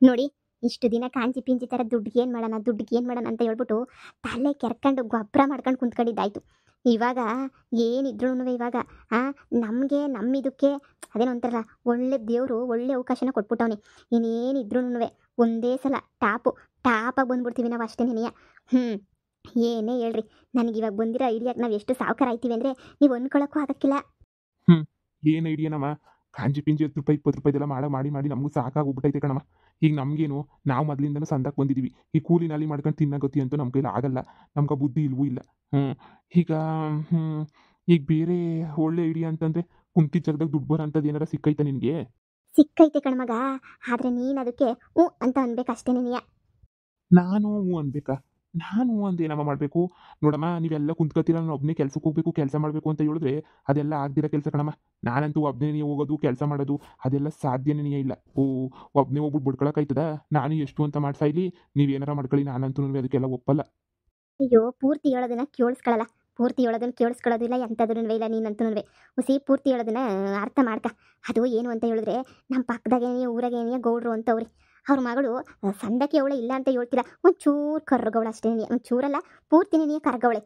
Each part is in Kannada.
ನೋಡಿ, ಇಷ್ಟು ದಿನ ಕಾಂಚಿ ಪಿಂಚಿ ಥರ ದುಡ್ಡಿಗೆ ಏನು ಮಾಡೋಣ ಅಂತ ಹೇಳ್ಬಿಟ್ಟು ತಲೆ ಕೆರ್ಕೊಂಡು ಗೊಬ್ಬರ ಮಾಡ್ಕೊಂಡು ಕುಂತ್ಕೊಂಡಿದ್ದಾಯ್ತು. ಇವಾಗ ಏನಿದ್ರೂ ಇವಾಗ ನಮಗೆ ಇದಕ್ಕೆ ಅದೇನೋ ಅಂತಾರಲ್ಲ, ಒಳ್ಳೆ ದೇವರು ಒಳ್ಳೆ ಅವಕಾಶನ ಕೊಟ್ಬಿಟ್ಟವನೆ. ಇನ್ನೇನಿದ್ರೂ ಒಂದೇ ಸಲ ಟಾಪಾಗಿ ಬಂದ್ಬಿಡ್ತೀವಿ ನಾವು ಅಷ್ಟೇನೆಯ. ಹ್ಞೂ ಏನೇ ಹೇಳ್ರಿ, ನನಗಿವಾಗ ಬಂದಿರೋ ಐಡಿಯಾಗೆ ನಾವು ಎಷ್ಟು ಸಾವ್ಕಾರ ಆಯ್ತೀವಿ ಅಂದರೆ ನೀವು ಅಂದ್ಕೊಳ್ಳೋಕ್ಕೂ ಆಗಕ್ಕಿಲ್ಲ. ಹ್ಞೂ ಏನು ಐಡಿಯಾನಮ್ಮ? ಕಾಂಜಿ ಪಿಂಜಿ 10 ರೂಪಾಯಿ 20 ರೂಪಾಯಿದೆಲ್ಲ ಮಾಡಿ ನಮಗೂ ಸಾಕಾಗೋಗ್ಬಿಟ್ಟೈತೆ ಕಣಮ್ಮ. ಈಗ ನಮಗೇನು, ನಾವು ಮೊದಲಿಂದನೂ ಸಂದಕ್ಕೆ ಬಂದಿದ್ದೀವಿ. ಈ ಕೂಲಿ ನಾಲಿ ಮಾಡ್ಕೊಂಡು ತಿನ್ನೋ ಗತಿ ಅಂತೂ ನಮ್ಮ ಕೈಲಿ ಆಗಲ್ಲ. ನಮ್ಗೆ ಆ ಬುದ್ಧಿ ಇಲ್ವೂ ಇಲ್ಲ. ಹ್ಞೂ ಈಗ ಹ್ಞೂ ಈಗ ಬೇರೆ ಒಳ್ಳೆ ಐಡಿಯಾ ಅಂತಂದರೆ ಕುಂತಿದ್ದ ಜಾಗದಾಗ ದುಡ್ಡು ಬರೋ ಅಂಥದ್ದು ಏನಾರ ಸಿಕ್ಕೈತಾ ನಿನಗೆ? ಸಿಕ್ಕೈತೆ ಕಣ್ಮಗ, ಆದರೆ ನೀನು ಅದಕ್ಕೆ ಹ್ಞೂ ಅಂತ ಅನ್ಬೇಕು ಅಷ್ಟೇನೆಯ. ನಾನು ಹ್ಞೂ ಅನ್ಬೇಕಾ? ನಾನು ಹ್ಞೂ ಅಂದೇನಮ್ಮ ಮಾಡಬೇಕು? ನೋಡಮ್ಮ, ನೀವೆಲ್ಲ ಕುಂತ್ಕೊತೀರ, ನಾನು ಒಬ್ಬನೇ ಕೆಲ್ಸಕ್ಕೆ ಹೋಗಬೇಕು, ಕೆಲಸ ಮಾಡಬೇಕು ಅಂತ ಹೇಳಿದ್ರೆ ಅದೆಲ್ಲ ಆಗ್ದಿರೋ ಕೆಲಸ ಕಣಮ್ಮ. ನಾನಂತೂ ಒಬ್ಬನೇ ಹೋಗೋದು, ಕೆಲಸ ಮಾಡೋದು ಅದೆಲ್ಲ ಸಾಧ್ಯನೇ ಇಲ್ಲ. ಒಬ್ಬನೇ ಹೋಗ್ಬಿಟ್ಟು ಬಿಡ್ಕೊಳಕ್ಕಾಯ್ತದ? ನಾನು ಎಷ್ಟು ಅಂತ ಮಾಡ್ಸಾ ಇಲ್ಲಿ, ನೀವೇನಾರ ಮಾಡ್ಕೊಳ್ಳಿ, ನಾನಂತೂ ಅದಕ್ಕೆಲ್ಲ ಒಪ್ಪಲ್ಲ. ಅಯ್ಯೋ, ಪೂರ್ತಿ ಹೇಳೋದನ್ನ ಕೇಳಿಸ್ಕೊಳ್ಳಲ್ಲ. ಪೂರ್ತಿ ಹೇಳೋದನ್ನ ಕೇಳಿಸ್ಕೊಳ್ಳೋದಿಲ್ಲ, ಎಂಥದೂ ಇಲ್ಲ. ನೀನಂತೂ ಹುಸಿ ಪೂರ್ತಿ ಹೇಳೋದನ್ನ ಅರ್ಥ ಮಾಡ್ಕ. ಅದು ಏನು ಅಂತ ಹೇಳಿದ್ರೆ, ನಮ್ಮ ಪಕ್ಕದಾಗೇನೆಯ ಊರಾಗೇನೆಯ ಗೌಡ್ರು ಅಂತವ್ರಿ. ಅವ್ರ ಮಗಳು ಸಂದಕ್ಕೆ ಅವಳೆ ಇಲ್ಲ ಅಂತ ಹೇಳ್ತೀರಾ, ಒಂಚೂರು ಕರ್ಗವಳೆ ಅಷ್ಟೇ. ಒಂಚೂರಲ್ಲ, ಪೂರ್ತಿನೇ ಕರ್ಗವಳೆ.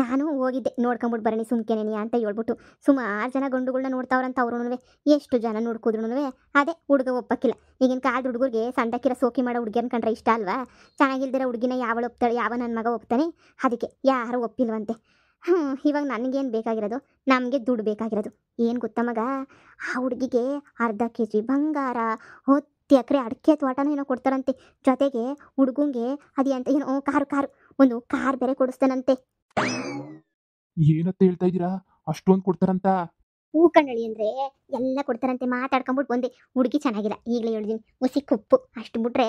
ನಾನು ಹೋಗಿದ್ದೆ ನೋಡ್ಕೊಂಬಿಟ್ಟು ಬರಣಿ ಸುಮ್ಕೆನೇನಿಯ ಅಂತ ಹೇಳ್ಬಿಟ್ಟು. ಸುಮಾರು ಜನ ಗಂಡುಗಳನ್ನ ನೋಡ್ತಾವ್ರಂತ ಅವ್ರೂ. ಎಷ್ಟು ಜನ ನೋಡ್ಕೋದ್ರು ಅದೇ ಹುಡುಗ ಒಪ್ಪಕ್ಕಿಲ್ಲ. ಈಗಿನ ಕಾಲದ ಹುಡುಗರಿಗೆ ಸಂದಕ್ಕಿರೋ ಸೋಕಿ ಮಾಡೋ ಹುಡುಗಿಯನ್ ಕಂಡ್ರೆ ಇಷ್ಟ ಅಲ್ವಾ? ಚೆನ್ನಾಗಿಲ್ದಿರೋ ಹುಡುಗಿನ ಯಾವಳು ಒಪ್ತಾಳೆ? ಯಾವ ನನ್ನ ಮಗ ಒಪ್ತಾನೆ? ಅದಕ್ಕೆ ಯಾರೂ ಒಪ್ಪಿಲ್ವಂತೆ. ಇವಾಗ ನನಗೇನು ಬೇಕಾಗಿರೋದು? ನಮಗೆ ದುಡ್ಡು ಬೇಕಾಗಿರೋದು ಏನು ಗೊತ್ತಾ ಮಗ? ಆ ಹುಡುಗಿಗೆ ಅರ್ಧ ಕೆಜಿ ಬಂಗಾರ, 10 ಎಕರೆ ಅಡಿಕೆ ತೋಟನೋ ಏನೋ ಕೊಡ್ತಾರಂತೆ. ಜೊತೆಗೆ ಹುಡುಗಂಗೆ ಅದು ಎಂತ ಏನೋ ಕಾರು ಒಂದು ಕಾರ್ ಬೇರೆ ಕೊಡಿಸ್ತಾನಂತೆ. ಏನಂತ ಹೇಳ್ತಾ ಇದ್ದೀರಾ? ಅಷ್ಟೊಂದು ಕೊಡ್ತಾರಂತ? ಹೂ ಕಣ್ಣಳಿ ಅಂದರೆ ಎಲ್ಲ ಕೊಡ್ತಾರಂತೆ. ಮಾತಾಡ್ಕೊಂಬಿಟ್ಟು ಬಂದೆ. ಹುಡುಗಿ ಚೆನ್ನಾಗಿಲ್ಲ, ಈಗಲೇ ಹೇಳಿದ್ದೀನಿ. ಹುಸಿ ಕುಪ್ಪು ಅಷ್ಟು ಬಿಟ್ರೆ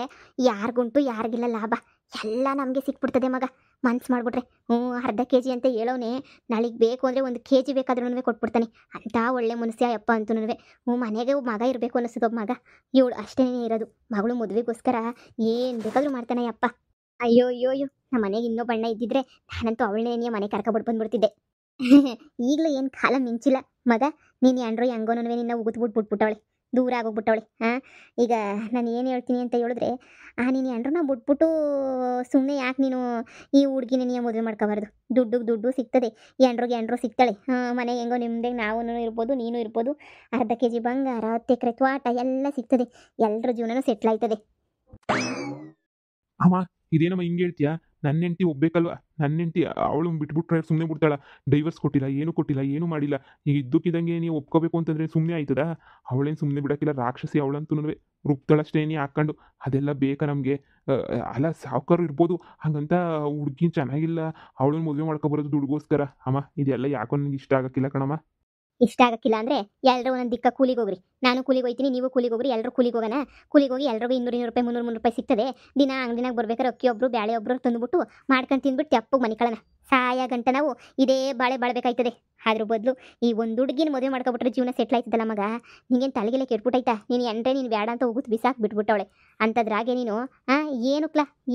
ಯಾರಿಗುಂಟು ಯಾರಿಗಿಲ್ಲ ಲಾಭ. ಎಲ್ಲ ನಮಗೆ ಸಿಕ್ಬಿಡ್ತದೆ ಮಗ, ಮನ್ಸು ಮಾಡಿಬಿಟ್ರೆ. ಅರ್ಧ ಕೆ ಜಿ ಅಂತ ಹೇಳೋನೆ, ನಾಳೆಗೆ ಬೇಕು ಅಂದರೆ 1 ಕೆಜಿ ಬೇಕಾದ್ರೂ ಕೊಟ್ಬಿಡ್ತಾನೆ. ಅಂಥ ಒಳ್ಳೆ ಮನುಷ್ಯ ಅಪ್ಪ ಅಂತೂ. ಮನೆಗೆ ಮಗ ಇರಬೇಕು ಅನ್ನಿಸ್ತದ. ಮಗ ಇವಳು ಅಷ್ಟೇ ಇರೋದು. ಮಗಳು ಮದುವೆಗೋಸ್ಕರ ಏನು ಬೇಕಾದರೂ ಮಾಡ್ತಾನೆ ಅಪ್ಪ. ಅಯ್ಯೋ ಅಯ್ಯೋ ಅಯ್ಯೋ, ನಮ್ಮ ಮನೆಗೆ ಇನ್ನೂ ಬಣ್ಣ ಇದ್ದಿದ್ರೆ ನಾನಂತೂ ಅವಳನ್ನೇ ಮನೆ ಕರ್ಕೊಬಿಟ್ಟು ಬಂದ್ಬಿಡ್ತಿದ್ದೆ. ಈಗಲೂ ಏನು ಕಾಲ ಮಿಂಚಿಲ್ಲ ಮಗ. ನೀನು ಎಂಡ್ರು ಹೆಂಗೋನವೇ ನಿನ್ನ ಬಿಟ್ಬಿಟ್ಟವಳೆ, ದೂರ ಆಗೋಗ್ಬಿಟ್ಟವಳೆ. ಈಗ ನಾನು ಏನು ಹೇಳ್ತೀನಿ ಅಂತ ಹೇಳಿದ್ರೆ, ನೀನು ಎಂಡ್ರನ್ನ ಬಿಟ್ಬಿಟ್ಟು ಸುಮ್ಮನೆ ಯಾಕೆ ನೀನು ಈ ಹುಡುಗಿನ ನೀನು ಮದುವೆ ಮಾಡ್ಕೋಬಾರ್ದು? ದುಡ್ಡು ಸಿಗ್ತದೆ, ಎಂಡ್ರು ಸಿಗ್ತಾಳೆ. ಮನೆಗೆ ಹೆಂಗೋ ನಿಮ್ಮದೇ ನಾವು ಇರ್ಬೋದು, ನೀನು ಇರ್ಬೋದು. ಅರ್ಧ ಕೆ ಜಿ ಬಂಗಾರ, 10 ಎಕರೆ ತೋಟ ಎಲ್ಲ ಸಿಗ್ತದೆ. ಎಲ್ಲರ ಜೀವನನೂ ಸೆಟ್ಲ್ ಆಯ್ತದೆ. ಅಮ್ಮ, ಇದೇನಮ್ಮ ಹಿಂಗೆ ಹೇಳ್ತೀಯಾ? ನನ್ನ ಹೆಂಡ್ತಿ ಒಬ್ಬೇಕಲ್ವಾ? ನನ್ನ ಹೆಂಡ್ತಿ ಅವಳು ಬಿಟ್ಬಿಟ್ರೆ ಸುಮ್ಮನೆ ಬಿಡ್ತಾಳ? ಡೈವರ್ಸ್ ಕೊಟ್ಟಿಲ್ಲ, ಏನೂ ಮಾಡಿಲ್ಲ. ಈಗ ಇದ್ದಕ್ಕಿದ್ದಂಗೆ ನೀವು ಒಪ್ಕೋಬೇಕು ಅಂತಂದರೆ ಸುಮ್ಮನೆ ಆಯ್ತದ? ಅವಳೇನು ಸುಮ್ಮನೆ ಬಿಡೋಕ್ಕಿಲ್ಲ, ರಾಕ್ಷಸಿ ಅವಳಂತೂ. ರುಬ್ತಾಳಷ್ಟೇ ಹಾಕ್ಕೊಂಡು. ಅದೆಲ್ಲ ಬೇಕಾ ನಮಗೆ? ಅಲ್ಲ, ಸಾವುಕಾರರು ಇರ್ಬೋದು, ಹಾಗಂತ ಹುಡುಗಿ ಚೆನ್ನಾಗಿಲ್ಲ ಅವಳನ್ನ ಮದುವೆ ಮಾಡ್ಕೊಬರೋದು ದುಡ್ಗೋಸ್ಕರ? ಅಮ್ಮ, ಇದೆಲ್ಲ ಯಾಕೋ ನನಗೆ ಇಷ್ಟ ಆಗಕ್ಕಿಲ್ಲ ಕಣಮ್ಮ. ಇಷ್ಟ ಆಗಕ್ಕಿಲ್ಲ ಅಂದರೆ ಎಲ್ಲರೂ ಒಂದೊಂದು ದಿಕ್ಕ ಕೂಲಿಗೆ ಹೋಗ್ರಿ. ನಾನು ಕೂಲಿಗೆ ಹೋಗ್ತೀನಿ, ನೀವು ಕೂಲಿಗೆ ಹೋಗ್ರಿ, ಎಲ್ಲರೂ ಕೂಲಿಗೆ ಹೋಗೋಣ. ಕೂಲಿಗೆ ಹೋಗಿ ಎಲ್ರಿಗೂ 200 ರೂಪಾಯಿ 300 ರೂಪಾಯಿ ಸಿಗ್ತದೆ. ದಿನ ಅಂಗಡಿನಾಗ ಬರ್ಬೇಕಾದ್ರೆ ಅಕ್ಕಿ ಒಬ್ಬರು ಬ್ಯಾಳೆ ಒಬ್ಬರು ತಂದುಬಿಟ್ಟು ಮಾಡ್ಕೊಂಡು ತಿಂದ್ಬಿಟ್ಟು ತೆಪ್ಪಗೆ ಮನೆ ಕಳೋಣ. ಸಾಯ ಗಂಟ ನಾವು ಇದೇ ಬಾಳೆ ಬಾಳ್ಬೇಕಾಯ್ತದೆ. ಅದ್ರ ಬದಲು ಈ ಒಂದು ಹುಡುಗಿನ ಮದುವೆ ಮಾಡ್ಕೊಬಿಟ್ರೆ ಜೀವನ ಸೆಟ್ಲ್ ಆಯ್ತದಲ್ಲ ಮಗ. ನಿಂಗೇನು ತಲೆಗೆಲ್ಲ ಕೆಟ್ಬಿಟ್ಟೈತಾ? ನೀನು ಎಂಡ್ರೆ ನೀನು ಬೇಡ ಅಂತ ಹೋಗುತ್ತೆ ಬಿಸಾಕ್ ಬಿಟ್ಬಿಟ್ಟವಳೆ. ಅಂಥದ್ರಾಗೆ ನೀನು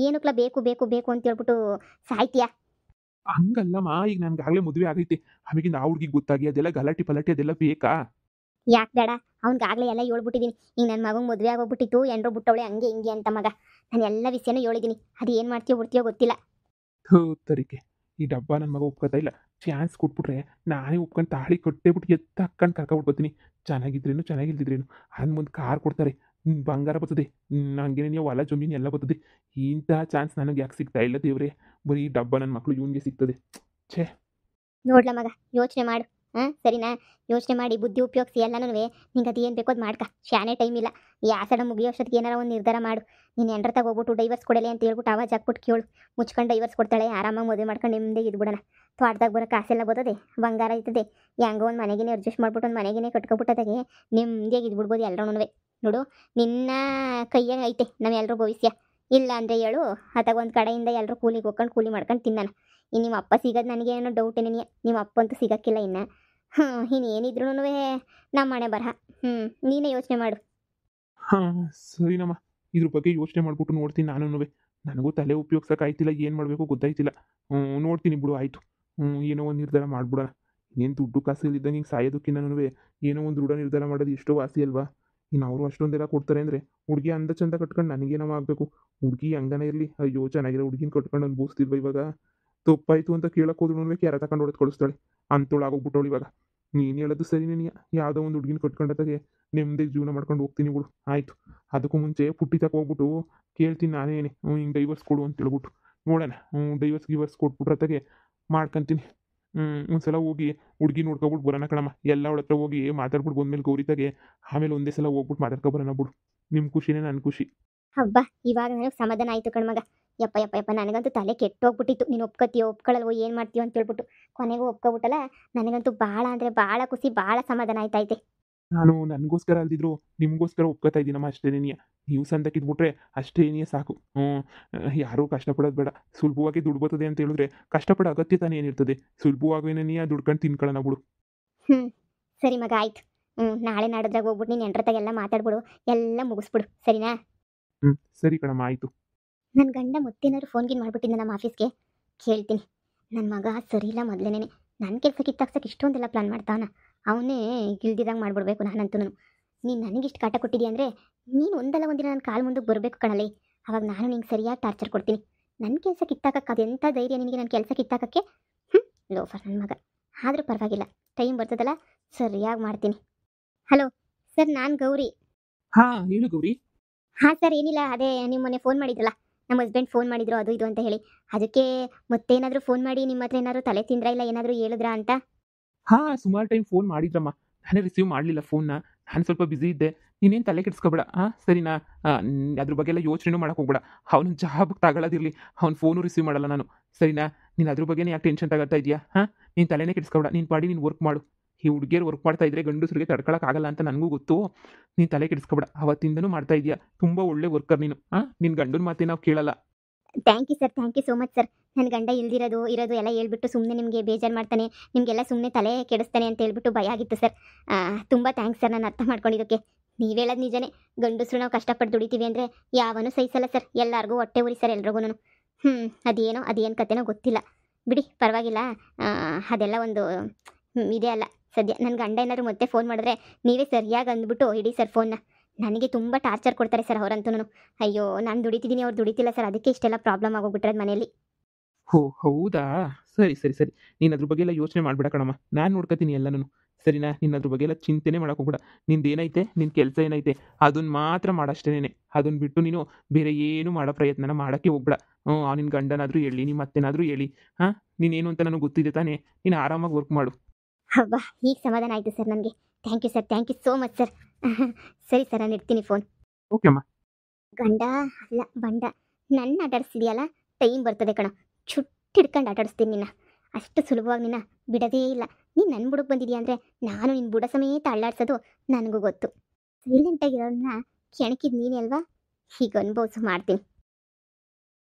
ಏನಕ್ಲ ಬೇಕು ಅಂತ ಹೇಳ್ಬಿಟ್ಟು ಸಾಯ್ತೀಯಾ? ಹಂಗಲ್ಲಮ್ಮ, ಈಗ ನನ್ಗಾಗಲೇ ಮದುವೆ ಆಗೈತೆ. ಆಮೇಗಿಂದ ಆ ಹುಡುಗಿಗೆ ಗೊತ್ತಾಗಿ ಅದೆಲ್ಲ ಗಲಾಟೆ ಪಲಾಟೆ ಅದೆಲ್ಲ ಬೇಕಾ? ಯಾಕೆ ಬೇಡ? ಅವ್ನಿಗಾಗಲೇ ಎಲ್ಲ ಹೇಳ್ಬಿಟ್ಟಿದ್ದೀನಿ. ಈಗ ನನ್ನ ಮಗಂಗೆ ಮದುವೆ ಆಗೋಗ್ಬಿಟ್ಟಿತ್ತು, ಎಂಡ್ರು ಬಿಟ್ಟವಳೆ ಹಂಗೆ ಹಿಂಗೆ ಅಂತ ಮಗ. ನಾನು ಎಲ್ಲ ವಿಷಯನೂ ಹೇಳಿದ್ದೀನಿ. ಅದು ಏನು ಮಾಡ್ತೀಯೋ ಬಿಡ್ತೀಯೋ ಗೊತ್ತಿಲ್ಲ. ಥೂ ತರಿಕೆ, ಈ ಡಬ್ಬ ನನ್ನ ಮಗ ಒಪ್ಕೋತಾ ಇಲ್ಲ. ಚಾನ್ಸ್ ಕೊಟ್ಬಿಟ್ರೆ ನಾನೇ ಒಪ್ಕೊಂಡು ತಾಳಿ ಕಟ್ಟೇಬಿಟ್ಟು ಎತ್ತ ಹಾಕ್ಕೊಂಡು ಕರ್ಕೊಬಿಟ್ಬತ್ತೀನಿ. ಚೆನ್ನಾಗಿಲ್ದಿದ್ರೇನು ಅಂದ್ ಮುಂದೆ ಕಾರ್ ಕೊಡ್ತಾರೆ, ಬಂಗಾರ ಬರ್ತದೆ, ನನಗೆ ನೀವು ಹೊಲ ಜಮೀನು ಎಲ್ಲ ಬರ್ತದೆ. ಇಂಥ ಚಾನ್ಸ್ ನನಗೆ ಯಾಕೆ ಸಿಗ್ತಾ ಇಲ್ಲ ದೇವ್ರೆ? ಬರೀ ಡಬ್ಬ ನನ್ನ ಮಕ್ಕಳು ಇವನಿಗೆ ಸಿಗ್ತದೆ. ಛೇ, ನೋಡ್ಲ ಮಗ, ಯೋಚನೆ ಮಾಡು. ಸರಿನಾ? ಯೋಚನೆ ಮಾಡಿ ಬುದ್ಧಿ ಉಪಯೋಗಿಸಿ ಎಲ್ಲನೂ ನಿಂಗೆ ಅದು ಏನು ಬೇಕೋ ಅದು ಮಾಡ್ಕ. ಶಾನೆ ಟೈಮ್ ಇಲ್ಲ. ಈ ಆಸಡ ಮುಗಿಯೋಷ್ಟೊತ್ತಿಗೆ ಏನಾರ ಒಂದು ನಿರ್ಧಾರ ಮಾಡು. ನೀನು ಎಂಡ್ರ ಹೋಗ್ಬಿಟ್ಟು ಡೈವರ್ಸ್ ಕೊಡಲಿ ಅಂತ ಹೇಳ್ಬಿಟ್ಟು ಆವಾಜ್ ಹಾಕ್ಬಿಟ್ಟು ಕೇಳು. ಮುಚ್ಕೊಂಡು ಡೈವರ್ಸ್ ಕೊಡ್ತಾಳೆ, ಆರಾಮಾಗಿ ಮದುವೆ ಮಾಡ್ಕೊಂಡು ನಿಮ್ಮದೇ ಇದ್ಬಿಡೋಣ. ತೋಟದಾಗ ಬರೋ ಕಾಸೆಲ್ಲ ಬರ್ತದೆ, ಬಂಗಾರ ಐತದೆ. ಹೆಂಗೋ ಒಂದು ಮನೆಗೇ ಅಡ್ಜಸ್ಟ್ ಮಾಡ್ಬಿಟ್ಟು ಒಂದು ಮನೆಗೇ ಕಟ್ಕೊಬಿಟ್ಟದಾಗೆ ನಿಮ್ಮದೇ ಇದ್ಬಿಡ್ಬೋದು ಎಲ್ಲರೂ. ನೋಡು, ನಿನ್ನ ಕೈಯಾಗ ಐತೆ ನಮ್ಮೆಲ್ಲರೂ ಭವಿಷ್ಯ. ಇಲ್ಲ ಅಂದರೆ ಹೇಳು, ಅಥವಾ ಒಂದು ಕಡೆಯಿಂದ ಎಲ್ಲರೂ ಕೂಲಿಗೆ ಹೋಗ್ಕೊಂಡು ಕೂಲಿ ಮಾಡ್ಕೊಂಡು ತಿನ್ನೋಣ. ಇನ್ನು ನಿಮ್ಮ ಅಪ್ಪ ಸಿಗೋದು ನನಗೇನೋ ಡೌಟ್ ಏನೇನಿಯ. ನಿಮ್ಮ ಅಪ್ಪ ಅಂತೂ ಸಿಗೋಕ್ಕಿಲ್ಲ ಇನ್ನು. ಇನ್ನೇನಿದ್ರು ನಮ್ಮ ಮನೆ ಬರಹ. ನೀನೇ ಯೋಚನೆ ಮಾಡು. ಹಾಂ ಸರಿನಮ್ಮ, ಇದ್ರ ಬಗ್ಗೆ ಯೋಚನೆ ಮಾಡ್ಬಿಟ್ಟು ನೋಡ್ತೀನಿ ನಾನು. ನನಗೂ ತಲೆ ಉಪಯೋಗ್ಸೋಕ್ಕಾಯ್ತಿಲ್ಲ, ಏನು ಮಾಡಬೇಕು ಗೊತ್ತಾಯ್ತಿಲ್ಲ. ನೋಡ್ತೀನಿ ಬಿಡು, ಆಯಿತು. ಏನೋ ಒಂದು ನಿರ್ಧಾರ ಮಾಡ್ಬಿಡೋಣ. ಇನ್ನೇನು ದುಡ್ಡು ಕಾಸು ಇಲ್ಲಿದ್ದಂಗೆ ಹಿಂಗೆ ಸಾಯೋದಕ್ಕಿಂತನೂ ಏನೋ ಒಂದು ದೃಢ ನಿರ್ಧಾರ ಮಾಡೋದು ಎಷ್ಟೋ ವಾಸಿ ಅಲ್ವಾ? ಇನ್ನು ಅವರು ಅಷ್ಟೊಂದೆಲ್ಲ ಕೊಡ್ತಾರೆ ಅಂದರೆ ಹುಡುಗಿ ಅಂದ ಚಂದ ಕಟ್ಕೊಂಡು ನನಗೇನವ ಆಗಬೇಕು. ಹುಡುಗಿ ಹಂಗನೇ ಇರಲಿ, ಅಯ್ಯೋ ಚೆನ್ನಾಗಿರೋ ಹುಡುಗಿನ ಕಟ್ಕೊಂಡು ಅನ್ಭವಿಸ್ತಿಲ್ವ ಇವಾಗ. ತಪ್ಪಾಯ್ತು ಅಂತ ಕೇಳಕ್ಕೆ ಹೋದ್ರು ಕ್ಯಾರ ತಗೊಂಡು ಹೊಡೆದು ಕಳಿಸ್ತಾಳೆ. ಅಂಥೋಳು ಆಗೋಗ್ಬಿಟ್ಟವಳು ಇವಾಗ. ನೀನು ಹೇಳೋದು ಸರಿನೇ ನೀ. ಯಾವುದೋ ಒಂದು ಹುಡುಗಿನ ಕಟ್ಕೊಂಡತ್ತಾಗೆ ನೆಮ್ಮದಿಗೆ ಜೀವನ ಮಾಡ್ಕೊಂಡು ಹೋಗ್ತೀನಿ ಬಿಡು. ಆಯಿತು, ಅದಕ್ಕೂ ಮುಂಚೆ ಪುಟ್ಟಿ ತಕ ಹೋಗ್ಬಿಟ್ಟು ಕೇಳ್ತೀನಿ ನಾನೇನೆ, ಹಿಂಗೆ ಡೈವರ್ಸ್ ಕೊಡು ಅಂತ ಹೇಳ್ಬಿಟ್ಟು ನೋಡೋಣ. ಗಿವರ್ಸ್ ಕೊಟ್ಬಿಟ್ರತ್ತಾಗೆ ಮಾಡ್ಕೊಂತೀನಿ. ಒಂದ್ಸಲ ಹೋಗಿ ಹುಡುಗಿ ನೋಡ್ಕೊಬಿಟ್ಟು ಬರೋಣ ಕಣಮ್ಮ. ಎಲ್ಲ ಅವಳ ಹತ್ರ ಹೋಗಿ ಮಾತಾಡ್ಬಿಟ್ಟು ಬಂದ್ಮೇಲೆ ಗೌರಿತಾಗೆ ಆಮೇಲೆ ಒಂದೇ ಸಲ ಹೋಗ್ಬಿಟ್ಟು ಮಾತಾಡ್ಕೊಬರೋಣ ಬಿಡು. ನಿಮ್ಮ ಖುಷಿನೇ ನನ್ನ ಖುಷಿ. ಹಬ್ಬ, ಇವಾಗ ನನಗೆ ಸಮಾಧಾನ ಆಯಿತು ಕಣ್ಮಗ. ಯಪ್ಪ ಯಪ್ಪ ಯಪ್ಪ, ನನಗಂತೂ ತಲೆ ಕೆಟ್ಟೋಗ್ಬಿಟ್ಟಿತ್ತು. ನೀನು ಒಪ್ಕೋತೀಯೋ ಒಪ್ಕೊಳ್ಳಲ್ವೋ ಏನು ಮಾಡ್ತೀಯೋ ಅಂತ ಹೇಳ್ಬಿಟ್ಟು ಕೊನೆಗೂ ಒಪ್ಕೊಬಿಟ್ಟಲ್ಲ. ನನಗಂತೂ ಭಾಳ ಅಂದರೆ ಭಾಳ ಖುಷಿ, ಭಾಳ ಸಮಾಧಾನ ಆಯ್ತೈತೆ. ನಾನು ನನಗೋಸ್ಕರ ಅಲ್ದಿದ್ರು ನಿಮಗೋಸ್ಕರ ಒಪ್ಕೋತಾ ಇದ್ದೀನಮ್ಮ ಅಷ್ಟೇನೇ. ನೀವು ಸಂದಕ್ಕಿದ್ಬಿಟ್ರೆ ಅಷ್ಟೇನೇ ಸಾಕು. ಯಾರೂ ಕಷ್ಟಪಡೋದು ಬೇಡ. ಸುಲಭವಾಗಿ ದುಡ್ಡು ಬರ್ತದೆ ಅಂತ ಹೇಳಿದ್ರೆ ಕಷ್ಟಪಡೋ ಅಗತ್ಯ ತಾನೇ ಏನಿರ್ತದೆ. ಸುಲಭವಾಗೇನೇ ದುಡ್ಕೊಂಡು ತಿನ್ಕೊಳ್ಳೋಣ ಬಿಡು. ಹ್ಞೂ ಸರಿ ಮಗ, ಆಯ್ತು. ನಾಳೆ ನಾಡಿದ್ರಾಗ ಹೋಗ್ಬಿಟ್ಟು ನೀನು ಎಂಟ್ರತಾಗೆಲ್ಲ ಮಾತಾಡ್ಬಿಡು, ಎಲ್ಲ ಮುಗಿಸ್ಬಿಡು, ಸರಿನಾ? ಸರಿ ಕಣಮ್ಮ, ಆಯಿತು. ನನ್ನ ಗಂಡ ಮತ್ತೇನಾದ್ರು ಫೋನ್ಗಿನ್ ಮಾಡಿಬಿಟ್ಟಿದ್ದ ನಮ್ಮ ಆಫೀಸ್ಗೆ, ಕೇಳ್ತೀನಿ. ನನ್ನ ಮಗ ಸರಿ ಇಲ್ಲ ಮೊದಲೇನೆ. ನನ್ನ ಕೆಲಸ ಕಿತ್ತಾಕ್ಸಕ್ಕೆ ಇಷ್ಟೊಂದೆಲ್ಲ ಪ್ಲಾನ್ ಮಾಡ್ತಾವನ. ಅವನೇ ಗಿಲ್ದಿದಂಗೆ ಮಾಡಿಬಿಡ್ಬೇಕು ನಾನಂತೂ. ನೀನು ನನಗಿಷ್ಟು ಕಾಟ ಕೊಟ್ಟಿದ್ದೀಯ ಅಂದರೆ ನೀನು ಒಂದಲ್ಲ ಒಂದಿನ ನನ್ನ ಕಾಲು ಮುಂದಕ್ಕೆ ಬರಬೇಕು ಕಣಲೆ. ಅವಾಗ ನಾನು ನಿಂಗೆ ಸರಿಯಾಗಿ ಟಾರ್ಚರ್ ಕೊಡ್ತೀನಿ. ನನ್ನ ಕೆಲಸ ಕಿತ್ತಾಕಕ್ಕೆ ಅದೆಂಥ ಧೈರ್ಯ ನಿನಗೆ ನನ್ನ ಕೆಲಸ ಕಿತ್ತಾಕಕ್ಕೆ? ಲೋಫರ್ ನನ್ನ ಮಗ. ಆದರೂ ಪರವಾಗಿಲ್ಲ, ಟೈಮ್ ಬರ್ತದಲ್ಲ, ಸರಿಯಾಗಿ ಮಾಡ್ತೀನಿ. ಹಲೋ ಸರ್, ನಾನು ಗೌರಿ. ಹಾಂ ಹೇಳು ಗೌರಿ. ಹಾಂ ಸರ್, ಏನಿಲ್ಲ, ಅದೇ ನೀವು ಮೊನ್ನೆ ಫೋನ್ ಮಾಡಿದ್ರಲ್ಲ, ನಮ್ಮ ಹಸ್ಬೆಂಡ್ ಫೋನ್ ಮಾಡಿದ್ರು ಅದು ಇದು ಅಂತ ಹೇಳಿ, ಅದಕ್ಕೆ ಮತ್ತೇನಾದರೂ ಫೋನ್ ಮಾಡಿ ನಿಮ್ಮ ಹತ್ರ ಏನಾದರೂ ತಲೆ ತಿಂದ್ರಾ ಇಲ್ಲ ಏನಾದರೂ ಹೇಳಿದ್ರಾ ಅಂತ. ಹಾಂ, ಸುಮಾರು ಟೈಮ್ ಫೋನ್ ಮಾಡಿದ್ರಮ್ಮ. ನಾನೇ ರಿಸೀವ್ ಮಾಡಲಿಲ್ಲ ಫೋನ್ನ. ನಾನು ಸ್ವಲ್ಪ ಬ್ಯುಸಿ ಇದ್ದೆ. ನೀನೇನು ತಲೆ ಕೆಡಿಸ್ಕೊಬೇಡ. ಸರಿನಾ? ಅದ್ರ ಬಗ್ಗೆ ಎಲ್ಲ ಯೋಚನೆನೂ ಮಾಡೋಕೆ ಹೋಗ್ಬೇಡ. ಅವನು ಜಾಬ್ಗೆ ತಗೊಳ್ಳೋದಿರಲಿ, ಅವ್ನು ಫೋನು ರಿಸೀವ್ ಮಾಡಲ್ಲ ನಾನು. ಸರಿನಾ? ನೀನು ಅದ್ರ ಬಗ್ಗೆನೇ ಯಾಕೆ ಟೆನ್ಷನ್ ತಗೊಳ್ತಾ ಇದೆಯಾ? ನೀನು ತಲೆನೇ ಕೆಡಿಸ್ಕೊಬೇಡ. ನೀನು ಪಾಡಿ ನೀನು ವರ್ಕ್ ಮಾಡು. ಈ ಹುಡುಗಿಯರು ವರ್ಕ್ ಮಾಡ್ತಾ ಇದ್ರೆ ಗಂಡಸರಿಗೆ ತಡ್ಕೊಳಕ್ಕಾಗಲ್ಲ ಅಂತ ನನಗೂ ಗೊತ್ತು. ನೀನು ತಲೆ ಕೆಡಿಸ್ಕೊಬೇಡ. ಅವತ್ತಿಂದನೂ ಮಾಡ್ತಾ ಇದೆಯಾ, ತುಂಬ ಒಳ್ಳೆ ವರ್ಕರ್ ನೀನು. ನಿನ್ನ ಗಂಡನ ಮಾತೇ ನಾವು ಕೇಳಲ್ಲ. Thank you sir, thank you so much sir. ನನ್ನ ಗಂಡ ಇರೋದು ಎಲ್ಲ ಹೇಳ್ಬಿಟ್ಟು ಸುಮ್ಮನೆ ನಿಮಗೆ ಬೇಜಾರು ಮಾಡ್ತಾನೆ, ನಿಮಗೆಲ್ಲ ಸುಮ್ಮನೆ ತಲೆ ಕೆಡಿಸ್ತಾನೆ ಅಂತ ಹೇಳ್ಬಿಟ್ಟು ಭಯ ಆಗಿತ್ತು ಸರ್. ತುಂಬ ಥ್ಯಾಂಕ್ಸ್ ಸರ್, ನಾನು ಅರ್ಥ ಮಾಡ್ಕೊಂಡಿದ್ದಕ್ಕೆ. ನೀವು ಹೇಳೋದು ನಿಜನೇ. ಗಂಡಸರು ನಾವು ಕಷ್ಟಪಟ್ಟು ದುಡಿತೀವಿ ಅಂದರೆ ಯಾವನೂ ಸಹಿಸಲ್ಲ ಸರ್. ಎಲ್ಲರಿಗೂ ಹೊಟ್ಟೆ ಉರಿ ಸರ್, ಎಲ್ರಿಗೂ. ಅದೇನು ಕತೆನೋ ಗೊತ್ತಿಲ್ಲ ಬಿಡಿ, ಪರವಾಗಿಲ್ಲ. ಅದೆಲ್ಲ ಒಂದು ಇದೆ ಅಲ್ಲ ಸದ್ಯ. ನನ್ನ ಗಂಡ ಏನಾದ್ರು ಮತ್ತೆ ಫೋನ್ ಮಾಡಿದ್ರೆ ನೀವೇ ಸರಿಯಾಗಿ ಅಂದ್ಬಿಟ್ಟು ಇಡೀ ಸರ್ ಫೋನ್ನ. ನನಗೆ ತುಂಬ ಟಾರ್ಚರ್ ಕೊಡ್ತಾರೆ ಸರ್ ಅವರಂತೂ. ಅಯ್ಯೋ, ನಾನು ದುಡಿತಿದ್ದೀನಿ, ಅವ್ರು ದುಡಿತಿಲ್ಲ ಸರ್, ಅದಕ್ಕೆ ಇಷ್ಟೆಲ್ಲ ಪ್ರಾಬ್ಲಮ್ ಆಗೋಗ್ಬಿಟ್ರೆ ಮನೇಲಿ. ಹೌದಾ? ಸರಿ ಸರಿ ಸರಿ. ನೀನು ಅದ್ರ ಬಗ್ಗೆ ಎಲ್ಲ ಯೋಚನೆ ಮಾಡಬೇಡ ಕಣಮ್ಮ. ನಾನು ನೋಡ್ಕೊತೀನಿ ಎಲ್ಲನೂ. ಸರಿನಾ? ನೀನು ಅದ್ರ ಬಗ್ಗೆ ಎಲ್ಲ ಚಿಂತೆನೇ ಮಾಡೋಕೆ ಹೋಗ್ಬೇಡ. ನಿಂದು ಏನೈತೆ, ನಿನ್ನ ಕೆಲಸ ಏನೈತೆ ಅದನ್ನು ಮಾತ್ರ ಮಾಡಷ್ಟೇನೆ. ಅದನ್ನು ಬಿಟ್ಟು ನೀನು ಬೇರೆ ಏನು ಮಾಡೋ ಪ್ರಯತ್ನನ ಮಾಡೋಕ್ಕೆ ಹೋಗ್ಬೇಡ. ನಿನ್ನ ಗಂಡನಾದರೂ ಹೇಳಿ, ನಿಮ್ಮ ಅತ್ತೆನಾದರೂ ಹೇಳಿ, ನೀನೇನು ಅಂತ ನನಗೆ ಗೊತ್ತಿದೆ ತಾನೇ. ನೀನು ಆರಾಮಾಗಿ ವರ್ಕ್ ಮಾಡು. ಹಬ್ಬ, ಈಗ ಸಮಾಧಾನ ಆಯಿತು ಸರ್ ನನಗೆ. Thank you sir, thank you so much sir. ಸರಿ ಸರ್, ನಾನು ಇಡ್ತೀನಿ ಫೋನ್. ಓಕೆ ಅಮ್ಮ. ಗಂಡ ಅಲ್ಲ ಬಂಡ, ನನ್ನ ಆಟಾಡಿಸ್ತಿದೆಯಲ್ಲ, ಟೈಮ್ ಬರ್ತದೆ ಕಣ, ಚುಟ್ಟಿಡ್ಕೊಂಡು ಆಟಾಡಿಸ್ತೀನಿ ನಿನ್ನ. ಅಷ್ಟು ಸುಲಭವಾಗಿ ನಿನ್ನ ಬಿಡೋದೇ ಇಲ್ಲ. ನೀನು ನನ್ನ ಬುಡಕ್ಕೆ ಬಂದಿದೆಯಾ ಅಂದರೆ ನಾನು ನಿನ್ನ ಬುಡ ಸಮೇತ ಅಳ್ಳಾಡ್ಸೋದು ನನಗೂ ಗೊತ್ತು. ಸೈಲೆಂಟಾಗಿರೋನ್ನ ಕೆಣಕಿದ್ದು ನೀನೇ ಅಲ್ವಾ? ಈಗ ಅನುಭವಿಸು ಮಾಡ್ತೀನಿ.